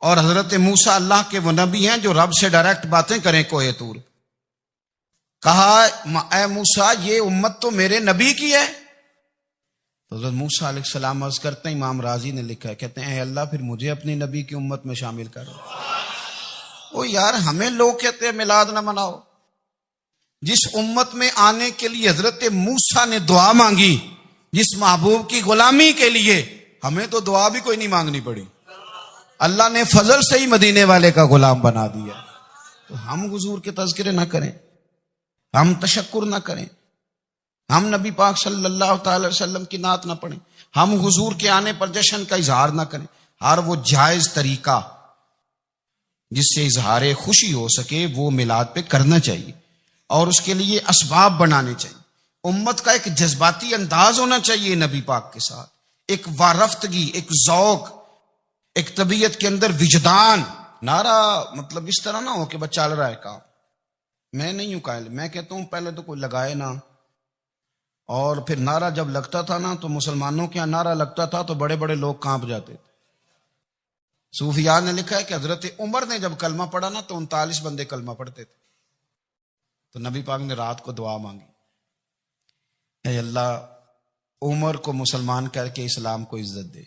اور حضرت موسیٰ اللہ کے وہ نبی ہیں جو رب سے ڈائریکٹ باتیں کریں کوہ طور. کہا اے موسیٰ یہ امت تو میرے نبی کی ہے. تو حضرت موسیٰ علیہ السلام عرض کرتے ہیں، امام رازی نے لکھا ہے، کہتے ہیں اے اللہ پھر مجھے اپنی نبی کی امت میں شامل کرو. وہ یار ہمیں لوگ کہتے ہیں میلاد نہ مناؤ. جس امت میں آنے کے لیے حضرت موسیٰ نے دعا مانگی، جس محبوب کی غلامی کے لیے، ہمیں تو دعا بھی کوئی نہیں مانگنی پڑی. اللہ نے فضل سے ہی مدینے والے کا غلام بنا دیا. تو ہم حضور کے تذکرے نہ کریں، ہم تشکر نہ کریں، ہم نبی پاک صلی اللہ تعالی وسلم کی نعت نہ پڑھیں، ہم حضور کے آنے پر جشن کا اظہار نہ کریں. ہر وہ جائز طریقہ جس سے اظہار خوشی ہو سکے وہ میلاد پہ کرنا چاہیے، اور اس کے لیے اسباب بنانے چاہیے. امت کا ایک جذباتی انداز ہونا چاہیے نبی پاک کے ساتھ، ایک وارفتگی، ایک ذوق، ایک طبیعت کے اندر وجدان. نعرہ مطلب اس طرح نہ ہو کہ بس چل رہا ہے کام. میں نہیں ہوں قائل، میں کہتا ہوں پہلے تو کوئی لگائے نہ، اور پھر نعرہ جب لگتا تھا نا تو مسلمانوں کے یہاں نعرہ لگتا تھا تو بڑے بڑے لوگ کانپ جاتے تھے. صوفیاء نے لکھا ہے کہ حضرت عمر نے جب کلمہ پڑھا نا تو 39 بندے کلمہ پڑھتے تھے. تو نبی پاک نے رات کو دعا مانگی، اے اللہ عمر کو مسلمان کر کے اسلام کو عزت دے.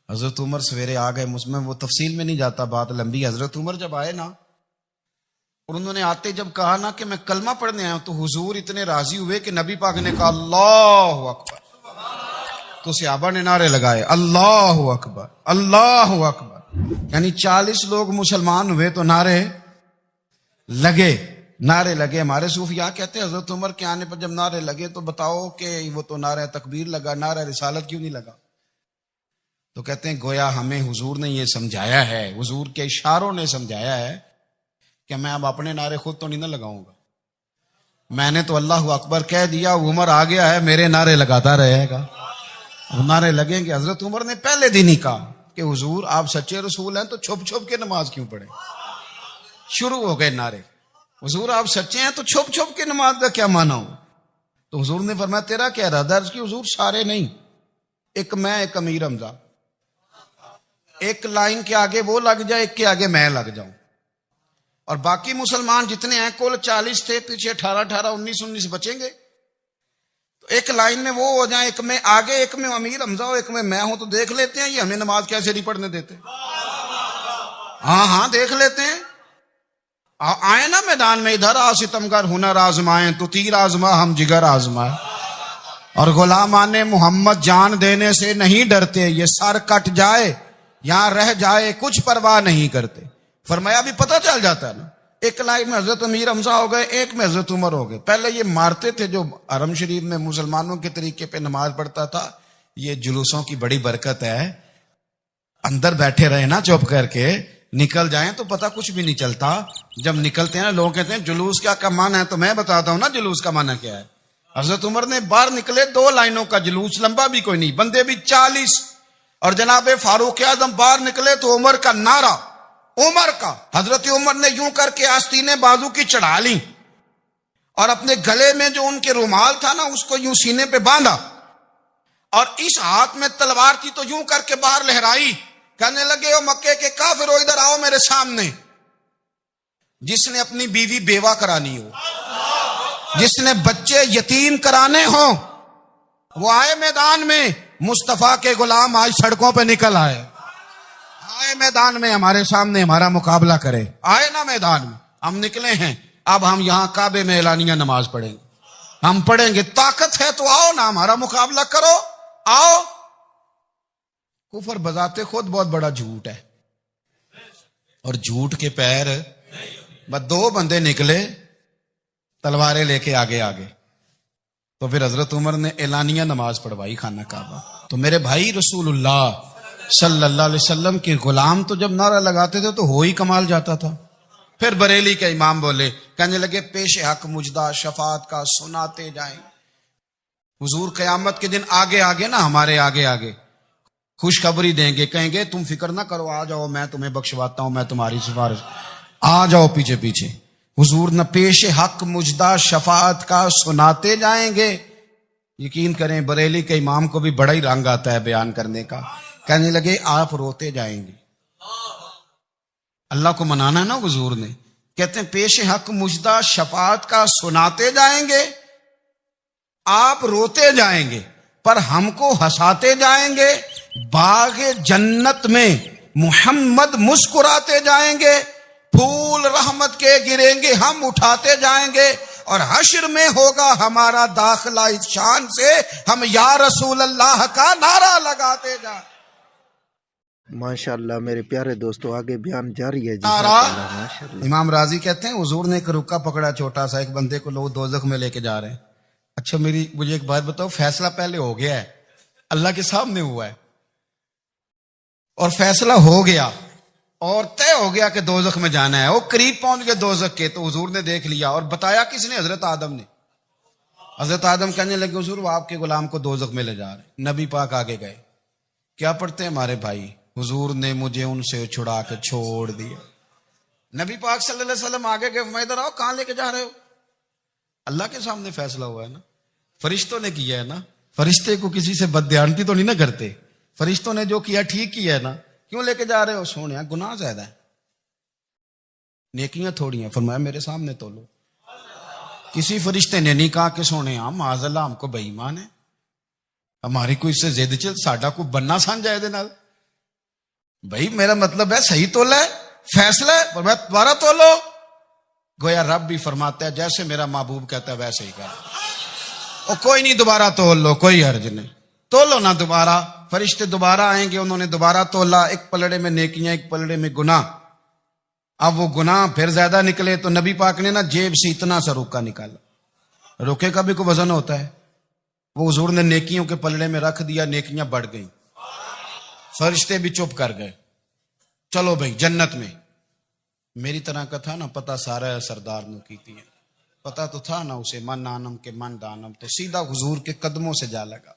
حضرت عمر سویرے آ گئے. میں وہ تفصیل میں نہیں جاتا، بات لمبی. حضرت عمر جب آئے نا اور انہوں نے آتے جب کہا نا کہ میں کلمہ پڑھنے آیا ہوں، تو حضور اتنے راضی ہوئے کہ نبی پاک نے کہا اللہ اکبر. تو صحابہ نے نعرے لگائے اللہ اکبر اللہ اکبر. یعنی 40 لوگ مسلمان ہوئے تو نعرے لگے. ہمارے صوفیاء کہتے ہیں حضرت عمر کے آنے پر جب نعرے لگے تو بتاؤ کہ وہ تو نعرہ تکبیر لگا، نعرہ رسالت کیوں نہیں لگا؟ تو کہتے ہیں گویا ہمیں حضور نے یہ سمجھایا ہے، حضور کے اشاروں نے سمجھایا ہے کہ میں اب اپنے نعرے خود تو نہیں نہ لگاؤں گا. میں نے تو اللہ اکبر کہہ دیا، عمر آ گیا ہے میرے نعرے لگاتا رہے گا. نعرے لگیں گے. حضرت عمر نے پہلے دن ہی کہا کہ حضور آپ سچے رسول ہیں تو چھپ چھپ کے نماز کیوں پڑھیں. شروع ہو گئے نعرے. حضور آپ سچے ہیں تو چھپ چھپ کے نماز کا کیا مانا ہو؟ تو حضور نے فرمایا تیرا کیا ارادہ؟ عرض کی حضور سارے نہیں، ایک میں، ایک امیر حمزہ، ایک لائن کے آگے وہ لگ جائے، ایک کے آگے میں لگ جاؤں، اور باقی مسلمان جتنے ہیں کل 40 تھے، پیچھے 18 19 بچیں گے. تو ایک لائن میں وہ ہو جائیں، ایک میں آگے، ایک میں امیر حمزہ ہو، ایک میں ہوں. تو دیکھ لیتے ہیں یہ ہمیں نماز کیسے نہیں پڑھنے دیتے. ہاں دیکھ لیتے ہیں. آئے نا میدان میں، ادھر آ ستمگر ہنر آزمائیں تو تیر آزما ہم جگر آزمائیں. اور غلامان محمد جان دینے سے نہیں ڈرتے، یہ سر کٹ جائے یہاں رہ جائے کچھ پرواہ نہیں کرتے. فرمایا بھی پتہ چل جاتا ہے نا. ایک لائن میں حضرت امیر حمزہ ہو گئے، ایک میں حضرت عمر ہو گئے. پہلے یہ مارتے تھے جو حرم شریف میں مسلمانوں کے طریقے پہ نماز پڑھتا تھا. یہ جلوسوں کی بڑی برکت ہے. اندر بیٹھے رہے نا چپ کر کے، نکل جائیں تو پتہ کچھ بھی نہیں چلتا. جب نکلتے ہیں نا لوگ کہتے ہیں جلوس کیا معنی ہے، تو میں بتاتا ہوں نا جلوس کا معنی کیا ہے. حضرت عمر نے باہر نکلے 2 لائنوں کا جلوس، لمبا بھی کوئی نہیں، بندے بھی 40. اور جناب فاروق اعظم باہر نکلے تو عمر کا نعرہ، عمر کا. حضرت عمر نے یوں کر کے آستینیں بازو کی چڑھا لی اور اپنے گلے میں جو ان کے رومال تھا نا اس کو یوں سینے پہ باندھا، اور اس ہاتھ میں تلوار تھی تو یوں کر کے باہر لہرائی. کہنے لگے او مکے کے کافرو ادھر آؤ میرے سامنے. جس نے اپنی بیوی بیوہ کرانی ہو، جس نے بچے یتیم کرانے ہوں، وہ آئے میدان میں. مصطفیٰ کے غلام آج سڑکوں پہ نکل آئے میدان میں ہمارے سامنے ہمارا مقابلہ کرے. آئے نا میدان میں، ہم نکلے ہیں. اب ہم یہاں کعبے میں اعلانیہ نماز پڑھیں گے، ہم پڑھیں گے. طاقت ہے تو آؤ نا، ہمارا مقابلہ کرو، آؤ. کفر بذات خود بہت بڑا جھوٹ ہے، اور جھوٹ کے پیر بس 2 بندے نکلے تلواریں لے کے آگے. تو پھر حضرت عمر نے اعلانیہ نماز پڑھوائی خانہ کعبہ. تو میرے بھائی رسول اللہ صلی اللہ علیہ وسلم کے غلام تو جب نعرہ لگاتے تھے تو ہو ہی کمال جاتا تھا. پھر بریلی کے امام بولے، کہنے لگے پیش حق مجدہ شفاعت کا سناتے جائیں. حضور قیامت کے دن آگے نا، ہمارے آگے خوشخبری دیں گے، کہیں گے تم فکر نہ کرو، آ جاؤ میں تمہیں بخشواتا ہوں، میں تمہاری سفارش، آ جاؤ پیچھے. حضور نہ پیش حق مجدہ شفاعت کا سناتے جائیں گے. یقین کریں بریلی کے امام کو بھی بڑا ہی رنگ آتا ہے بیان کرنے کا. کہنے لگے آپ روتے جائیں گے، اللہ کو منانا ہے نا حضور نے. کہتے ہیں پیش حق مجدہ شفاعت کا سناتے جائیں گے, آپ روتے جائیں گے پر ہم کو ہنساتے جائیں گے. باغ جنت میں محمد مسکراتے جائیں گے, پھول رحمت کے گریں گے, ہم اٹھاتے جائیں گے, اور حشر میں ہوگا ہمارا داخلہ اس شان سے ہم یا رسول اللہ کا نعرہ لگاتے جائیں. ماشاءاللہ میرے پیارے دوستو, آگے بیان جاری ہے. امام راضی کہتے ہیں حضور نے ایک رکا پکڑا چھوٹا سا, ایک بندے کو لوگ دوزخ میں لے کے جا رہے ہیں. اچھا مجھے ایک بات بتاؤ, فیصلہ پہلے ہو گیا ہے, اللہ کے سامنے ہوا ہے, اور فیصلہ ہو گیا اور طے ہو گیا کہ دوزخ میں جانا ہے. وہ قریب پہنچ گئے دوزخ کے, تو حضور نے دیکھ لیا, اور بتایا کس نے؟ حضرت آدم نے. حضرت آدم کہنے لگے حضور وہ آپ کے غلام کو دوزخ میں لے جا رہے ہیں. نبی پاک آگے گئے, کیا پڑھتے ہیں ہمارے بھائی؟ حضور نے مجھے ان سے چھڑا کے چھوڑ دیا. نبی پاک صلی اللہ علیہ وسلم آگے گئے, میں ادھر آؤ, کہاں لے کے جا رہے ہو؟ اللہ کے سامنے فیصلہ ہوا ہے نا, فرشتوں نے کیا ہے نا. فرشتے کو کسی سے بددیانتی تو نہیں نہ کرتے, فرشتوں نے جو کیا ٹھیک کیا ہے نا. کیوں لے کے جا رہے ہو؟ سونے گناہ زیادہ ہے, نیکیاں تھوڑی ہیں. فرمایا میرے سامنے تولو. کسی فرشتے نے نہیں کہا کہ سونے معاذ اللہ ہم کو بے ایمان ہے, ہماری کوئی اس سے زد چل ساڈا کو بننا سان جائے دے نال. بھائی میرا مطلب ہے صحیح تولا ہے, فیصلہ ہے, فرمایا دوبارہ تولو. گویا رب بھی فرماتا ہے جیسے میرا محبوب کہتا ہے ویسے ہی کر. او کوئی نہیں, دوبارہ تول لو, کوئی حرج نہیں, تولو نا دوبارہ. فرشتے دوبارہ آئیں گے, انہوں نے دوبارہ تولا, ایک پلڑے میں نیکیاں ایک پلڑے میں گناہ. اب وہ گناہ پھر زیادہ نکلے تو نبی پاک نے نا جیب سے اتنا سا روکا نکالا. روکے کا بھی کوئی وزن ہوتا ہے, وہ حضور نے نیکیوں کے پلڑے میں رکھ دیا, نیکیاں بڑھ گئیں. فرشتے بھی چپ کر گئے, چلو بھائی جنت میں. میری طرح کا تھا نا پتہ سارا ہے سردار نے کیتی ہے, پتہ تو تھا نا اسے من آنم کے من دانم, تو سیدھا حضور کے قدموں سے جا لگا.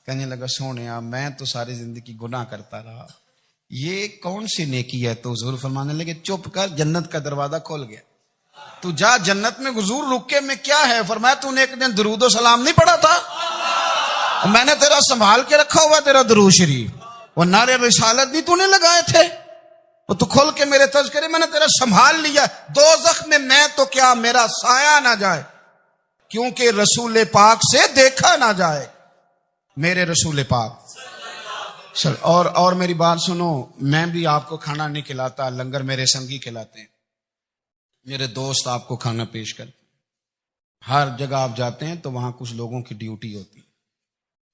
کہنے لگا سونیا میں تو ساری زندگی گناہ کرتا رہا, یہ کون سی نیکی ہے؟ تو حضور فرمانے لگے چپ کر, جنت کا دروازہ کھول گیا, تو جا جنت میں. حضور رکے میں کیا ہے؟ فرمایا تو نے ایک دن درود و سلام نہیں پڑھا تھا, میں نے تیرا سنبھال کے رکھا ہوا تیرا درود شریف, وہ نعرے رسالت بھی تو نے لگائے تھے, وہ تو کھول کے میرے تذکرے میں نے تیرا سنبھال لیا. دوزخ میں تو کیا میرا سایہ نہ جائے, کیونکہ رسول پاک سے دیکھا نہ جائے. میرے رسول پاک اور میری بات سنو, میں بھی آپ کو کھانا نہیں کھلاتا, لنگر میرے سنگی کھلاتے ہیں, میرے دوست آپ کو کھانا پیش کرتے. ہر جگہ آپ جاتے ہیں تو وہاں کچھ لوگوں کی ڈیوٹی ہوتی ہے,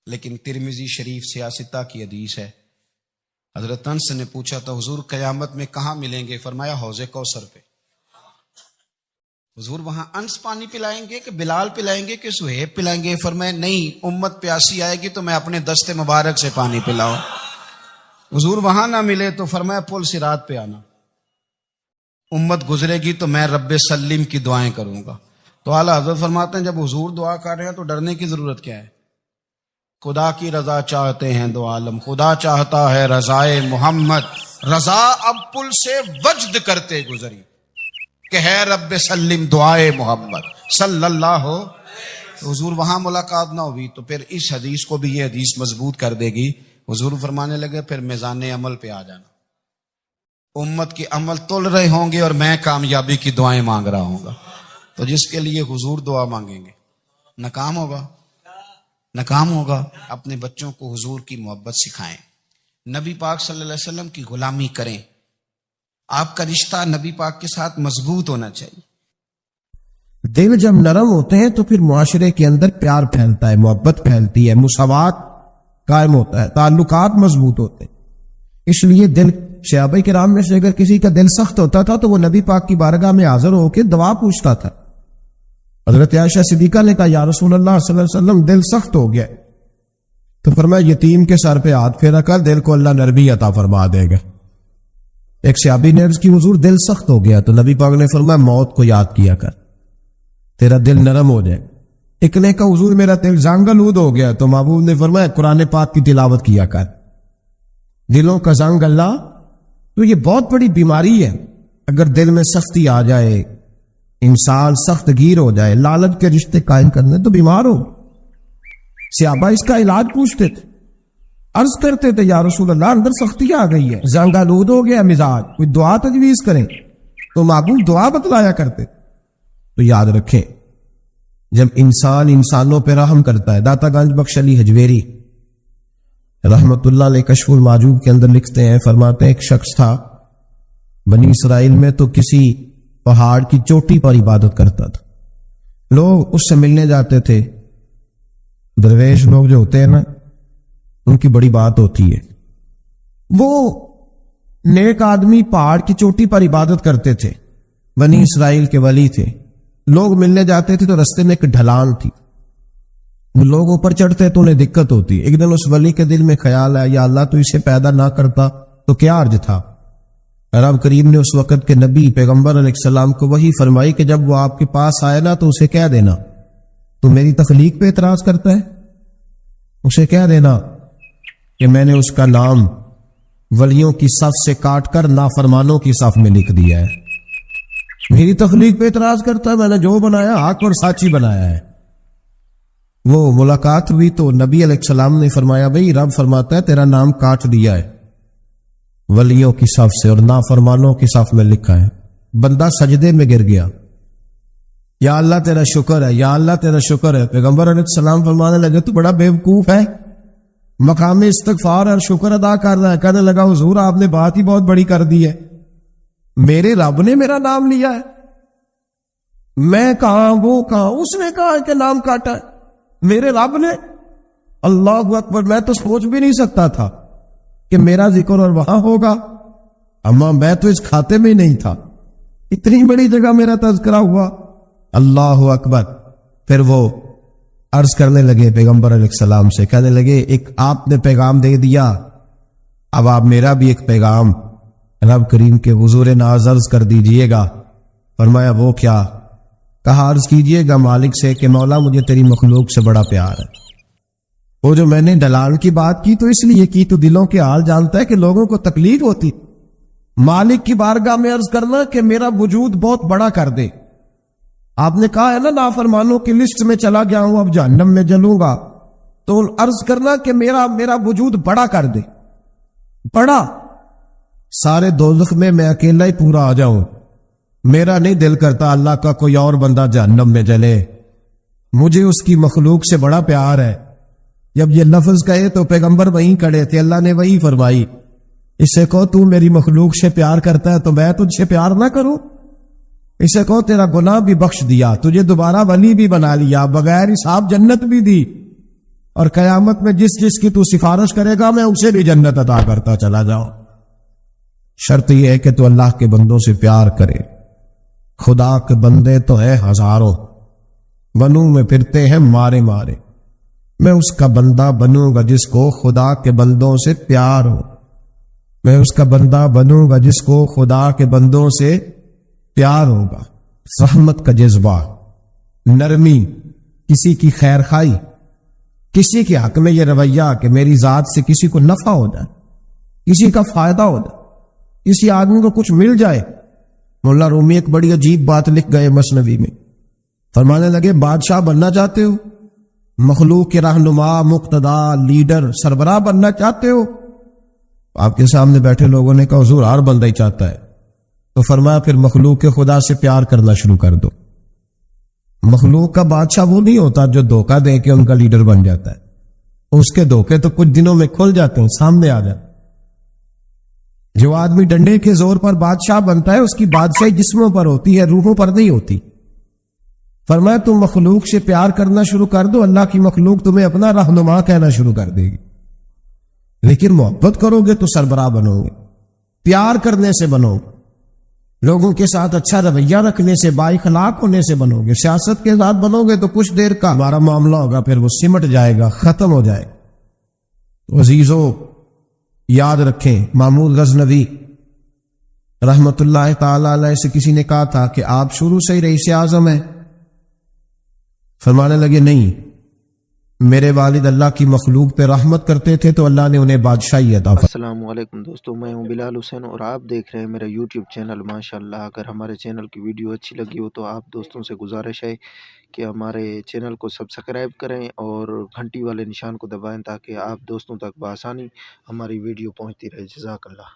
لیکن ترمذی شریف سیاستہ کی حدیث ہے. حضرت انس نے پوچھا تھا حضور قیامت میں کہاں ملیں گے؟ فرمایا حوض کوثر پہ. حضور وہاں انس پانی پلائیں گے کہ بلال پلائیں گے کہ سہیب پلائیں گے؟ فرمایا نہیں, امت پیاسی آئے گی تو میں اپنے دست مبارک سے پانی پلاؤں. حضور وہاں نہ ملے تو فرمایا پل صراط پہ آنا, امت گزرے گی تو میں رب سلیم کی دعائیں کروں گا. تو اعلیٰ حضرت فرماتے ہیں جب حضور دعا کر رہے ہیں تو ڈرنے کی ضرورت کیا ہے؟ خدا کی رضا چاہتے ہیں دو عالم, خدا چاہتا ہے رضائے محمد, رضا اب پل سے وجد کرتے گزری کہ ہے رب سلم دعائے محمد صلی اللہ ہو. حضور وہاں ملاقات نہ ہوئی تو پھر اس حدیث کو بھی یہ حدیث مضبوط کر دے گی. حضور فرمانے لگے پھر میزان عمل پہ آ جانا, امت کے عمل تول رہے ہوں گے اور میں کامیابی کی دعائیں مانگ رہا ہوں گا. تو جس کے لیے حضور دعا مانگیں گے ناکام ہوگا, ناکام ہوگا. اپنے بچوں کو حضور کی محبت سکھائیں, نبی پاک صلی اللہ علیہ وسلم کی غلامی کریں. آپ کا رشتہ نبی پاک کے ساتھ مضبوط ہونا چاہیے. دل جب نرم ہوتے ہیں تو پھر معاشرے کے اندر پیار پھیلتا ہے, محبت پھیلتی ہے, مساوات قائم ہوتا ہے, تعلقات مضبوط ہوتے ہیں. اس لیے دل صحابہ کرام میں سے اگر کسی کا دل سخت ہوتا تھا تو وہ نبی پاک کی بارگاہ میں حاضر ہو کے دعا پوچھتا تھا. حضرت عائشہ صدیقہ نے کہا یا رسول اللہ صلی اللہ علیہ وسلم دل سخت ہو گیا, تو فرمایا یتیم کے سر پہ ہاتھ پھیرا کر, دل کو اللہ نرمی عطا فرما دے گا. ایک صحابی نے عرض کی حضور دل سخت ہو گیا, تو نبی پاک نے فرمایا موت کو یاد کیا کر, تیرا دل نرم ہو جائے. ایک نے کہا حضور میرا دل زنگلود ہو گیا, تو محبوب نے فرمایا قرآن پاک کی تلاوت کیا کر. دلوں کا زنگ اللہ, تو یہ بہت بڑی بیماری ہے. اگر دل میں سختی آ جائے, انسان سخت گیر ہو جائے, لالچ کے رشتے قائم کرنے تو بیمار ہو. صحابہ اس کا علاج پوچھتے تھے. عرض کرتے تھے یا رسول اللہ اندر سختی آ گئی ہے، زنگ آلود ہو گیا مزاج، کوئی دعا تجویز کریں تو محبوب دعا بتلایا کرتے۔ تو یاد رکھیں جب انسان انسانوں پہ رحم کرتا ہے، داتا گنج بخش علی حجویری رحمت اللہ علیہ کشف المعجوب کے اندر لکھتے ہیں، فرماتے ہیں ایک شخص تھا بنی اسرائیل میں، تو کسی پہاڑ کی چوٹی پر عبادت کرتا تھا، لوگ اس سے ملنے جاتے تھے، درویش لوگ جو ہوتے ہیں نا ان کی بڑی بات ہوتی ہے، وہ نیک آدمی پہاڑ کی چوٹی پر عبادت کرتے تھے، بنی اسرائیل کے ولی تھے، لوگ ملنے جاتے تھے تو رستے میں ایک ڈھلان تھی، وہ لوگ اوپر چڑھتے تو انہیں دقت ہوتی۔ ایک دن اس ولی کے دل میں خیال آیا یا اللہ تو اسے پیدا نہ کرتا تو کیا عرض تھا۔ رب کریم نے اس وقت کے نبی پیغمبر علیہ السلام کو وحی فرمائی کہ جب وہ آپ کے پاس آئے نا تو اسے کہہ دینا تو میری تخلیق پہ اعتراض کرتا ہے، اسے کہہ دینا کہ میں نے اس کا نام ولیوں کی صف سے کاٹ کر نافرمانوں کی صف میں لکھ دیا ہے، میری تخلیق پہ اعتراض کرتا ہے، میں نے جو بنایا حق اور سچی بنایا ہے۔ وہ ملاقات ہوئی تو نبی علیہ السلام نے فرمایا بھئی رب فرماتا ہے تیرا نام کاٹ دیا ہے ولیوں کی صف سے اور نافرمانوں کی صف میں لکھا ہے۔ بندہ سجدے میں گر گیا، یا اللہ تیرا شکر ہے، یا اللہ تیرا شکر ہے۔ پیغمبر علیہ السلام فرمانے لگے تو بڑا بیوقوف ہے، مقام استغفار اور شکر ادا کر رہا ہے۔ کہنے لگا حضور آپ نے بات ہی بہت بڑی کر دی ہے، میرے رب نے میرا نام لیا ہے، میں کہاں وہ کہاں، اس نے کہا کہ نام کاٹا ہے، میرے رب نے۔ اللہ اکبر، میں تو سوچ بھی نہیں سکتا تھا کہ میرا ذکر اور وہاں ہوگا، اما میں تو اس کھاتے میں ہی نہیں تھا، اتنی بڑی جگہ میرا تذکرہ ہوا۔ اللہ اکبر۔ پھر وہ عرض کرنے لگے پیغمبر علیہ السلام سے، کہنے لگے ایک آپ نے پیغام دے دیا، اب آپ میرا بھی ایک پیغام رب کریم کے حضور ناز عرض کر دیجئے گا۔ فرمایا وہ کیا؟ کہا عرض کیجئے گا مالک سے کہ مولا مجھے تیری مخلوق سے بڑا پیار ہے۔ وہ جو میں نے ڈلال کی بات کی تو اس لیے کی تو دلوں کے حال جانتا ہے کہ لوگوں کو تکلیف ہوتی، مالک کی بارگاہ میں عرض کرنا کہ میرا وجود بہت بڑا کر دے۔ آپ نے کہا ہے نا نافرمانوں کی لسٹ میں چلا گیا ہوں اب جہنم میں جلوں گا، تو عرض کرنا کہ میرا وجود بڑا کر دے، بڑا، سارے دوزخ میں میں اکیلا ہی پورا آ جاؤں، میرا نہیں دل کرتا اللہ کا کوئی اور بندہ جہنم میں جلے، مجھے اس کی مخلوق سے بڑا پیار ہے۔ جب یہ لفظ کہے تو پیغمبر وہیں کھڑے تھے، اللہ نے وہی فرمائی، اسے کہو تو میری مخلوق سے پیار کرتا ہے تو میں تجھ سے پیار نہ کروں، اسے کہو تیرا گناہ بھی بخش دیا، تجھے دوبارہ ولی بھی بنا لیا، بغیر حساب جنت بھی دی، اور قیامت میں جس جس کی تو سفارش کرے گا میں اسے بھی جنت عطا کرتا چلا جاؤں۔ شرط یہ ہے کہ تو اللہ کے بندوں سے پیار کرے۔ خدا کے بندے تو ہیں ہزاروں، بنوں میں پھرتے ہیں مارے مارے، میں اس کا بندہ بنوں گا جس کو خدا کے بندوں سے پیار ہو، میں اس کا بندہ بنوں گا جس کو خدا کے بندوں سے پیار ہوگا۔ رحمت کا جذبہ، نرمی، کسی کی خیر خواہی، کسی کے حق میں یہ رویہ کہ میری ذات سے کسی کو نفع ہو جائے، کسی کا فائدہ ہو جائے، کسی آدمی کو کچھ مل جائے۔ مولا رومی ایک بڑی عجیب بات لکھ گئے مثنوی میں، فرمانے لگے بادشاہ بننا چاہتے ہو، مخلوق کے رہنما، مقتدا، لیڈر، سربراہ بننا چاہتے ہو؟ آپ کے سامنے بیٹھے لوگوں نے کہا حضور ہر بندہ ہی چاہتا ہے، تو فرمایا پھر مخلوق کے خدا سے پیار کرنا شروع کر دو۔ مخلوق کا بادشاہ وہ نہیں ہوتا جو دھوکہ دے کے ان کا لیڈر بن جاتا ہے، اس کے دھوکے تو کچھ دنوں میں کھل جاتے ہیں، سامنے آ جاتے ہیں۔ جو آدمی ڈنڈے کے زور پر بادشاہ بنتا ہے اس کی بادشاہی جسموں پر ہوتی ہے، روحوں پر نہیں ہوتی۔ فرمایا تم مخلوق سے پیار کرنا شروع کر دو، اللہ کی مخلوق تمہیں اپنا رہنما کہنا شروع کر دے گی۔ لیکن محبت کرو گے تو سربراہ بنو گے، پیار کرنے سے بنو گے، لوگوں کے ساتھ اچھا رویہ رکھنے سے، با اخلاق ہونے سے بنو گے، سیاست کے ساتھ بنو گے تو کچھ دیر کا ہمارا معاملہ ہوگا، پھر وہ سمٹ جائے گا، ختم ہو جائے گا۔ عزیزو یاد رکھیں، محمود غزنوی رحمت اللہ تعالی علیہ سے کسی نے کہا تھا کہ آپ شروع سے ہی رئیس اعظم ہیں؟ فرمانے لگے نہیں، میرے والد اللہ کی مخلوق پہ رحمت کرتے تھے تو اللہ نے انہیں بادشاہی عطا فرمائی۔ السلام علیکم دوستو، میں ہوں بلال حسین اور آپ دیکھ رہے ہیں میرا یوٹیوب چینل ماشاءاللہ۔ اگر ہمارے چینل کی ویڈیو اچھی لگی ہو تو آپ دوستوں سے گزارش ہے کہ ہمارے چینل کو سبسکرائب کریں اور گھنٹی والے نشان کو دبائیں تاکہ آپ دوستوں تک بآسانی ہماری ویڈیو پہنچتی رہے۔ جزاک اللہ۔